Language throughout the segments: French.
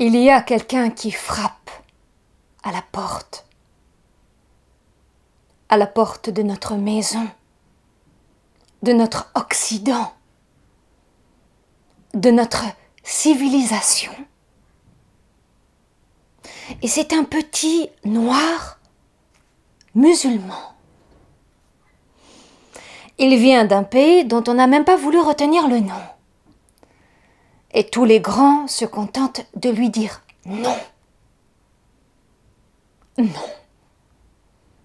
Il y a quelqu'un qui frappe à la porte de notre maison, de notre Occident, de notre civilisation. Et c'est un petit noir musulman. Il vient d'un pays dont on n'a même pas voulu retenir le nom. Et tous les grands se contentent de lui dire non. Non.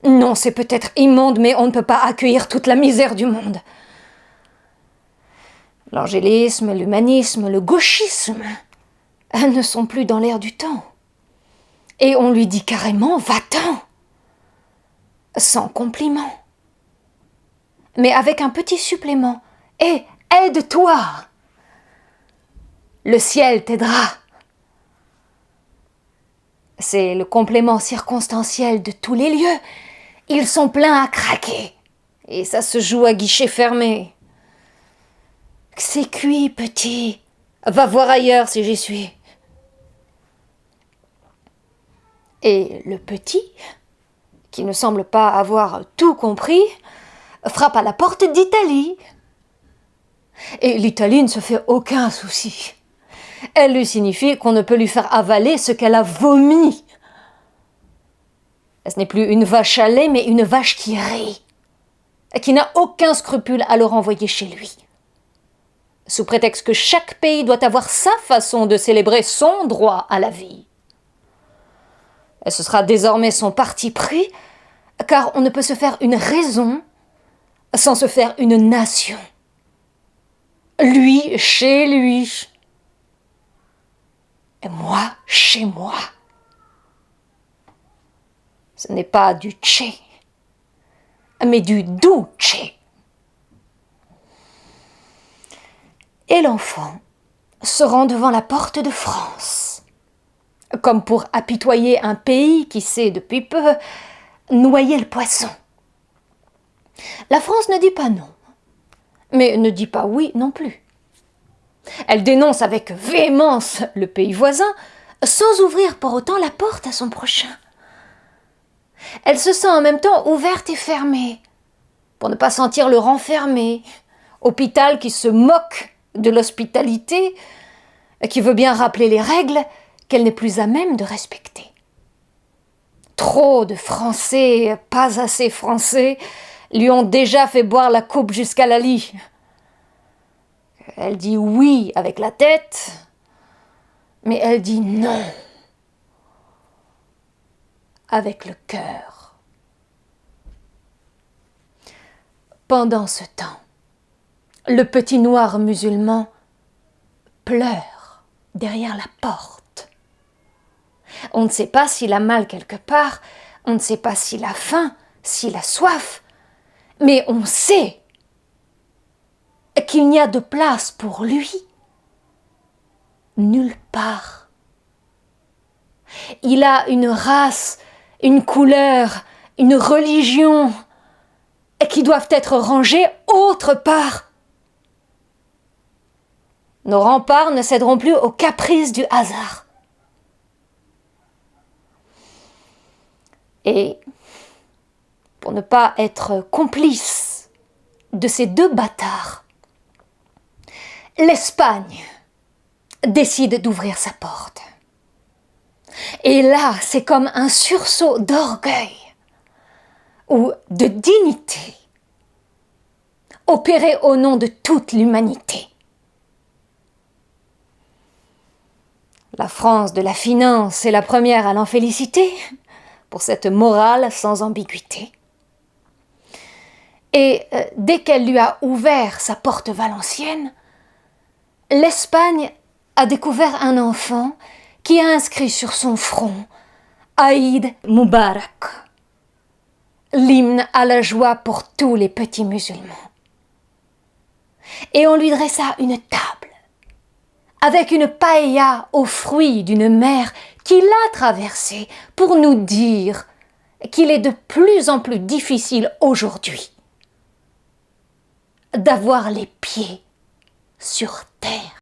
Non, c'est peut-être immonde, mais on ne peut pas accueillir toute la misère du monde. L'angélisme, l'humanisme, le gauchisme ne sont plus dans l'air du temps. Et on lui dit carrément « va-t'en » sans compliment. Mais avec un petit supplément. « Et aide-toi ! Le ciel t'aidera !» C'est le complément circonstanciel de tous les lieux. Ils sont pleins à craquer. Et ça se joue à guichet fermé. C'est cuit, petit. Va voir ailleurs si j'y suis. Et le petit, qui ne semble pas avoir tout compris, frappe à la porte d'Italie. Et l'Italie ne se fait aucun souci. Elle lui signifie qu'on ne peut lui faire avaler ce qu'elle a vomi. Ce n'est plus une vache à lait, mais une vache qui rit, et qui n'a aucun scrupule à le renvoyer chez lui. Sous prétexte que chaque pays doit avoir sa façon de célébrer son droit à la vie. Et ce sera désormais son parti pris, car on ne peut se faire une raison sans se faire une nation. Lui chez lui. Et moi chez moi. Ce n'est pas du Tché, mais du Duce. Et l'enfant se rend devant la porte de France, comme pour apitoyer un pays qui sait depuis peu noyer le poisson. La France ne dit pas non, mais ne dit pas oui non plus. Elle dénonce avec véhémence le pays voisin, sans ouvrir pour autant la porte à son prochain. Elle se sent en même temps ouverte et fermée, pour ne pas sentir le renfermé, hôpital qui se moque de l'hospitalité, qui veut bien rappeler les règles qu'elle n'est plus à même de respecter. Trop de Français, pas assez Français, lui ont déjà fait boire la coupe jusqu'à la lie. Elle dit oui avec la tête, mais elle dit non avec le cœur. Pendant ce temps, le petit noir musulman pleure derrière la porte. On ne sait pas s'il a mal quelque part, on ne sait pas s'il a faim, s'il a soif, mais on sait qu'il n'y a de place pour lui nulle part. Il a une race, une couleur, une religion qui doivent être rangées autre part. Nos remparts ne céderont plus aux caprices du hasard. Et pour ne pas être complice de ces deux bâtards, l'Espagne décide d'ouvrir sa porte. Et là, c'est comme un sursaut d'orgueil ou de dignité, opéré au nom de toute l'humanité. La France de la finance est la première à l'en féliciter pour cette morale sans ambiguïté. Et dès qu'elle lui a ouvert sa porte valencienne, l'Espagne a découvert un enfant qui a inscrit sur son front Aïd Moubarak, l'hymne à la joie pour tous les petits musulmans. Et on lui dressa une table avec une paella aux fruits d'une mer qu'il a traversée pour nous dire qu'il est de plus en plus difficile aujourd'hui d'avoir les pieds sur terre.